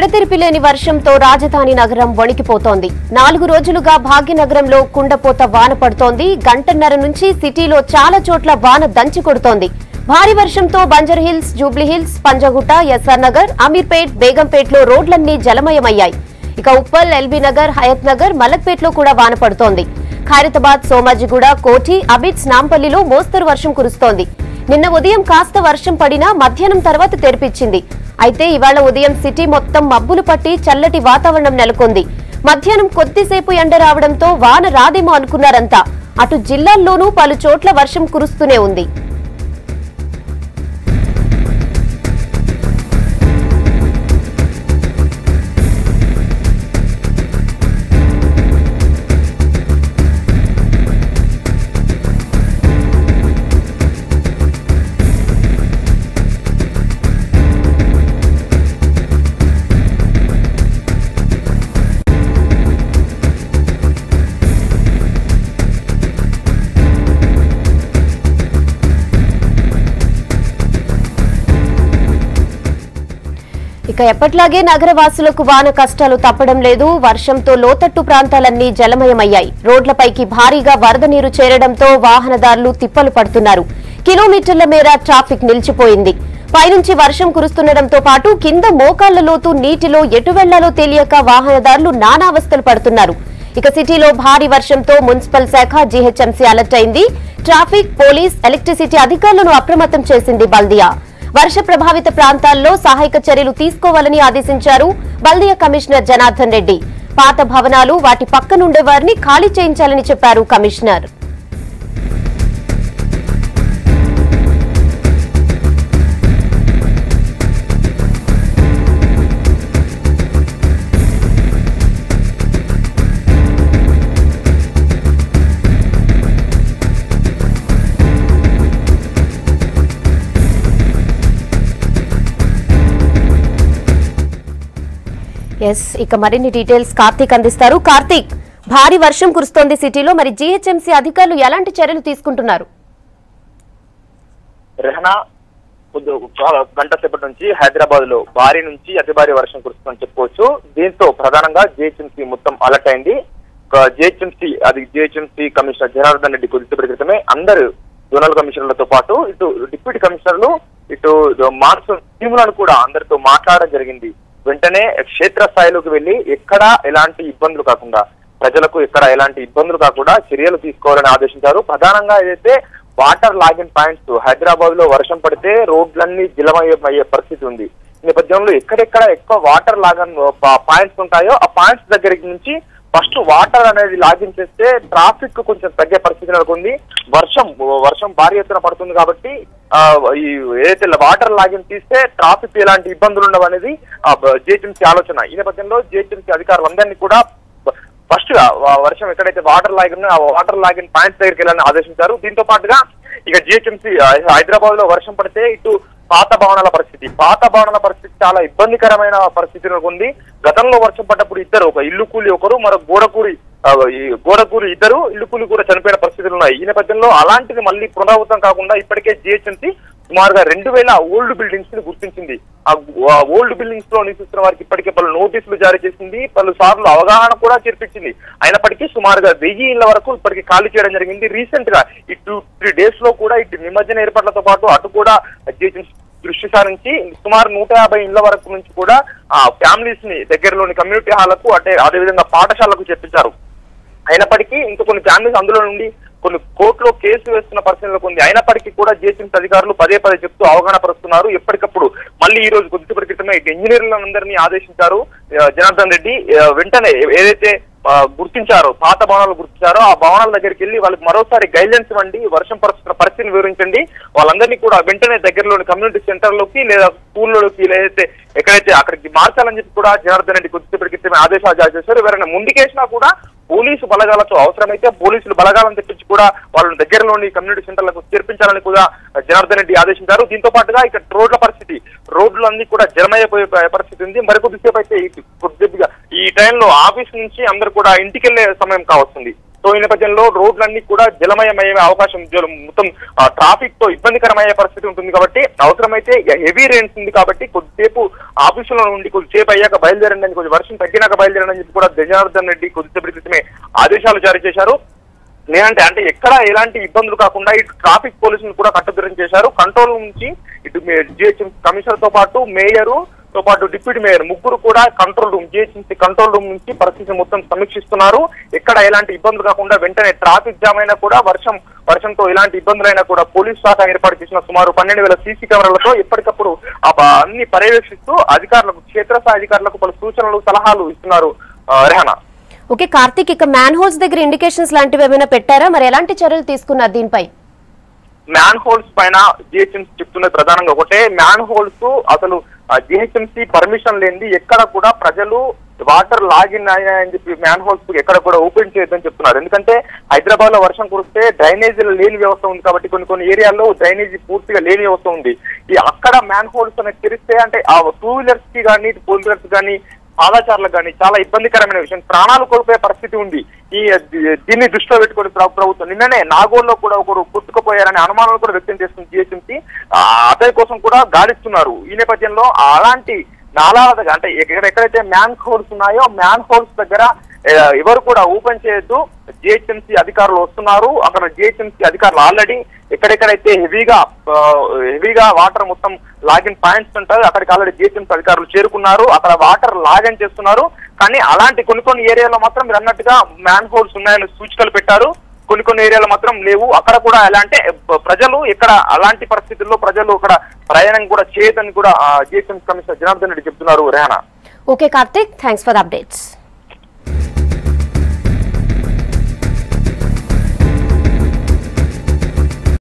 ఎడతెరిపి లేని వర్షంతో రాజధాని నగరం వణికిపోతోంది. 4 రోజులుగా భాగ్యనగరంలో కుండపోత వాన పడుతోంది. గంటన్నర నుంచి సిటీలో చాలా చోట్ల వాన దంచి కొడుతోంది. భారీ వర్షంతో బంజర్హిల్స్, జూబ్లీహిల్స్, పంజగుట్ట, ఎస్ఆర్ నగర్, అమీర్పేట్, బేగంపేట్లో రోడ్లన్నీ జలమయమయ్యాయి. ఇక ఉప్పల్, ఎల్బీ నగర్, హయత్ నగర్, మలక్పేట్లో కూడా వాన పడుతోంది. ఖైరతాబాద్, సోమాజిగూడ, కోఠి, అబిడ్స్, నాంపల్లిలో మోస్తరు వర్షం కురుస్తోంది. నిన్న ఉదయం కాస్త వర్షం పడినా మధ్యాహ్నం తర్వాత తెరిపించింది. అయితే ఇవాళ ఉదయం సిటీ మొత్తం మబ్బులు పట్టి చల్లటి వాతావరణం నెలకొంది. మధ్యాహ్నం కొద్దిసేపు ఎండ రావడంతో వాన రాదేమో అనుకున్నారంతా. అటు జిల్లాల్లోనూ పలు చోట్ల వర్షం కురుస్తూనే ఉంది. ఇక ఎప్పట్లాగే నగరవాసులకు వాన కష్టాలు తప్పడం లేదు. వర్షంతో లోతట్టు ప్రాంతాలన్నీ జలమయమయ్యాయి. రోడ్లపైకి భారీగా వరద నీరు చేరడంతో వాహనదారులు తిప్పలు పడుతున్నారు. కిలోమీటర్ల మేర ట్రాఫిక్ నిలిచిపోయింది. పైనుంచి వర్షం కురుస్తుండటంతో పాటు కింద మోకాళ్ల లోతు నీటిలో ఎటు వెళ్లాలో తెలియక వాహనదారులు నానావస్థలు పడుతున్నారు. ఇక సిటీలో భారీ వర్షంతో మున్సిపల్ శాఖ, జీహెచ్ఎంసీ అలర్ట్ అయింది. ట్రాఫిక్, పోలీస్, ఎలక్ట్రిసిటీ అధికారులను అప్రమత్తం చేసింది బల్దియా. వర్ష ప్రభావిత ప్రాంతాల్లో సహాయక చర్యలు తీసుకోవాలని ఆదేశించారు బల్దియా కమిషనర్ జనార్దన్ రెడ్డి. పాత భవనాలు, వాటి పక్కనుండే వారిని ఖాళీ చేయించాలని చెప్పారు కమిషనర్. ఇక మరిన్ని డీటెయిల్స్ కార్తీక్ అందిస్తారు. కార్తీక్, భారీ వర్షం కురుస్తోంది సిటీలో, మరి జీహెచ్ఎంసీ అధికారులు ఎలాంటి చర్యలు తీసుకుంటున్నారు? రెహనా, గంట సేపటి నుంచి హైదరాబాద్ లో భారీ నుంచి అతి భారీ వర్షం కురుస్తుందని చెప్పుకోవచ్చు. దీంతో ప్రధానంగా జీహెచ్ఎంసీ మొత్తం అలర్ట్ అయింది. జీహెచ్ఎంసీ కమిషనర్ జనార్దన్ రెడ్డి కొద్దిసేపటి క్రితమే అందరు జోనల్ కమిషనర్లతో పాటు ఇటు డిప్యూటీ కమిషనర్లు, ఇటు మాన్సూన్ టీములను కూడా అందరితో మాట్లాడడం జరిగింది. వెంటనే క్షేత్రస్థాయిలోకి వెళ్లి ఎక్కడా ఎలాంటి ఇబ్బందులు కాకుండా, ప్రజలకు ఎక్కడ ఎలాంటి ఇబ్బందులు కాకుండా చర్యలు తీసుకోవాలని ఆదేశించారు. ప్రధానంగా ఏదైతే వాటర్ లాగిన్ పాయింట్స్, హైదరాబాద్ లో వర్షం పడితే రోడ్లన్నీ జలమయ్యే పరిస్థితి ఉంది. ఈ నేపథ్యంలో ఎక్కడెక్కడ ఎక్కువ వాటర్ లాగన్ పాయింట్స్ ఉంటాయో ఆ పాయింట్స్ దగ్గరికి నుంచి ఫస్ట్ వాటర్ అనేది లాగిన్ చేస్తే ట్రాఫిక్ కొంచెం తగ్గే పరిస్థితి నెలకొంది. వర్షం భారీ ఎత్తున పడుతుంది కాబట్టి ఈ ఏదైతే వాటర్ లాగిన్ తీస్తే ట్రాఫిక్ ఎలాంటి ఇబ్బందులు ఉండవు అనేది జీహెచ్ఎంసీ ఆలోచన. ఈ నేపథ్యంలో జీహెచ్ఎంసీ అధికారులందరినీ కూడా ఫస్ట్ వర్షం ఎక్కడైతే వాటర్ లాగిన్ ఆ వాటర్ లాగిన్ పాయింట్స్ దగ్గరికి వెళ్ళాలని ఆదేశించారు. దీంతో పాటుగా ఇక జీహెచ్ఎంసీ హైదరాబాద్ లో వర్షం పడితే ఇటు పాత భవనాల పరిస్థితి చాలా ఇబ్బందికరమైన పరిస్థితి ఉంది. గతంలో వర్షం పడ్డప్పుడు ఇద్దరు, ఒక ఇల్లు కూలి ఒకరు, మరో గోడకూలి ఇద్దరు, ఇల్లు కూలి కూడా చనిపోయిన పరిస్థితులు ఉన్నాయి. ఈ నేపథ్యంలో అలాంటిది మళ్ళీ పునరావృతం కాకుండా ఇప్పటికే జీహెచ్ఎంసీ సుమారుగా 2000 ఓల్డ్ బిల్డింగ్స్ ని గుర్తించింది. ఆ ఓల్డ్ బిల్డింగ్స్ లో నివసిస్తున్న వారికి ఇప్పటికే పలు నోటీసులు జారీ చేసింది, పలు సార్లు అవగాహన కూడా చేర్పించింది. అయినప్పటికీ సుమారుగా 1000 ఇళ్ల వరకు ఇప్పటికీ ఖాళీ చేయడం జరిగింది. రీసెంట్ గా ఈ 2-3 డేస్ లో కూడా ఇటు నిమజ్జన ఏర్పాట్లతో పాటు అటు కూడా జీహెచ్ఎంసీ దృష్టి సారించి సుమారు 150 ఇళ్ల వరకు నుంచి కూడా ఫ్యామిలీస్ ని దగ్గరలోని కమ్యూనిటీ హాలకు అదేవిధంగా పాఠశాలకు చెప్పించారు. అయినప్పటికీ ఇంకా కొన్ని ఫ్యామిలీస్ అందులో నుండి కొన్ని కోర్టులో కేసు వేస్తున్న పరిస్థితులకు ఉంది. అయినప్పటికీ కూడా జీహెచ్ఎంసీ అధికారులు పదే చెప్తూ అవగాహన పరుస్తున్నారు. ఎప్పటికప్పుడు మళ్ళీ ఈ రోజు కొద్దిసేపటి క్రితమే ఇంజనీర్లందరినీ ఆదేశించారు జనార్దన్ రెడ్డి. వెంటనే ఏదైతే గుర్తించారో, పాత భవనాలు గుర్తించారో ఆ భవనాల దగ్గరికి వెళ్ళి వాళ్ళకి మరోసారి గైడ్లైన్స్ ఇవ్వండి, వర్షం పరిస్థితిని వివరించండి. వాళ్ళందరినీ కూడా వెంటనే దగ్గరలోని కమ్యూనిటీ సెంటర్లోకి లేదా స్కూల్లోకి లేదైతే ఎక్కడైతే అక్కడికి మార్చాలని చెప్పి కూడా జనార్దన్ రెడ్డి కొద్దిసేపటి క్రితమే ఆదేశాలు జారీ చేశారు. ఎవరైనా ముందుకేసినా కూడా పోలీసు బలగాలతో అవసరమైతే పోలీసులు బలగాలను తెప్పించి కూడా వాళ్ళని దగ్గరలోని కమ్యూనిటీ సెంటర్లకు చేర్పించాలని కూడా జనార్దన్ రెడ్డి ఆదేశించారు. దీంతో పాటుగా ఇక్కడ రోడ్లన్నీ కూడా జలమయ్యే పరిస్థితి ఉంది. మరికొద్దిసేపు అయితే కొద్దిగా ఈ టైంలో ఆఫీస్ నుంచి అందరూ కూడా ఇంటికి వెళ్లే సమయం కావస్తుంది. సో ఈ నేపథ్యంలో రోడ్లన్నీ కూడా జలమయమయ్యే అవకాశం మొత్తం ట్రాఫిక్ తో ఇబ్బందికరమయ్యే పరిస్థితి ఉంటుంది కాబట్టి అవసరమైతే హెవీ రెయిన్స్ ఉంది కాబట్టి కొద్దిసేపు ఆఫీసులో నుండి కొద్దిసేపు అయ్యాక బయలుదేరండి అని, కొంచెం వర్షం తగ్గినాక బయలుదేరండి అని చెప్పి కూడా జనార్దన్ రెడ్డి కొద్దిసేపటి క్రితమే ఆదేశాలు జారీ చేశారు. లేదంటే అంటే ఎక్కడ ఎలాంటి ఇబ్బందులు కాకుండా ఇటు ట్రాఫిక్ పోలీసులు కూడా కట్టుదిట్టం చేశారు. కంట్రోల్ నుంచి ఇటు జిహెచ్ఎంసీ కమిషనర్ తో పాటు మేయర్ తో పాటు డిప్యూటీ మేయర్ ముగ్గురు కూడా control room GHMC control room నుంచి పరిస్థితి మొత్తం సమీక్షిస్తున్నారు. ఎక్కడ ఎలాంటి ఇబ్బందులు కాకుండా వెంటనే ట్రాఫిక్ జామ్ అయినా కూడా వర్షంతో ఎలాంటి ఇబ్బందులైనా కూడా పోలీస్ శాఖ ఏర్పాటు చేసిన సుమారు 12,000 సీసీ కెమెరాలతో ఎప్పటికప్పుడు అన్ని పర్యవేక్షిస్తూ అధికారులకు క్షేత్రస్థాయి అధికారులకు పలు సూచనలు సలహాలు ఇస్తున్నారు. రెహానా. ఓకే కార్తీక్, ఇక మ్యాన్ హోల్స్ దగ్గర ఇండికేషన్స్ లాంటివి ఏమైనా పెట్టారా? మరి ఎలాంటి చర్యలు తీసుకున్నారు దీనిపై? మ్యాన్ హోల్స్ పైన జిహెచ్ఎంసీ చెప్తున్నది ప్రధానంగా ఒకటే, మ్యాన్ హోల్స్ అసలు జిహెచ్ఎంసీ పర్మిషన్ లేనిది ఎక్కడ కూడా ప్రజలు వాటర్ లాగిన్ అయ్యాయని చెప్పి మ్యాన్ హోల్స్ ఎక్కడ కూడా ఓపెన్ చేయొద్దని చెప్తున్నారు. ఎందుకంటే హైదరాబాద్ లో వర్షం కురిస్తే డ్రైనేజీలు లేని వ్యవస్థ ఉంది కాబట్టి కొన్ని ఏరియాల్లో డ్రైనేజీ పూర్తిగా లేని వ్యవస్థ ఉంది. అక్కడ మ్యాన్ హోల్స్ అనేది తెరిస్తే అంటే ఆ 2 వీలర్స్ కి కానీ 4 వీలర్స్ కానీ పాదాచారులకు కానీ చాలా ఇబ్బందికరమైన విషయం, ప్రాణాలు కోల్పోయే పరిస్థితి ఉంది. దీన్ని దృష్టిలో పెట్టుకుని ప్రభుత్వం నిన్ననే నాగోల్లో కూడా ఒకరు కొట్టుకుపోయారనే అనుమానాలు కూడా వ్యక్తం చేస్తుంది జిహెచ్ఎంసీ. అతని కోసం కూడా గాలిస్తున్నారు. ఈ నేపథ్యంలో అలాంటి నాలాగా అంటే ఎక్కడైతే మ్యాన్ హోల్స్ ఉన్నాయో మ్యాన్ హోల్స్ దగ్గర ఎవరు కూడా ఓపెన్ చేయొద్దు. జిహెచ్ఎంసీ అధికారులు వస్తున్నారు. అక్కడ జిహెచ్ఎంసీ అధికారులు ఆల్రెడీ ఎక్కడెక్కడైతే హెవీగా వాటర్ మొత్తం లాగిన్ పాయింట్స్ ఉంటాయి అక్కడికి ఆల్రెడీ జిహెచ్ఎంసీ అధికారులు చేరుకున్నారు. అక్కడ వాటర్ లాగిన్ చేస్తున్నారు. కానీ అలాంటి కొన్ని ఏరియాలో మాత్రం మీరు అన్నట్టుగా మ్యాన్ హోల్స్ ఉన్నాయని సూచికలు పెట్టారు. కొన్ని ఏరియాలో మాత్రం లేవు. అక్కడ కూడా ఎలా అంటే ప్రజలు ఇక్కడ అలాంటి పరిస్థితుల్లో ప్రజలు అక్కడ ప్రయాణం కూడా చేయదని కూడా జిహెచ్ఎంసీ కమిషనర్ జనార్దన్ రెడ్డి చెప్తున్నారు. Rehana. Okay Karthik, thanks for the updates.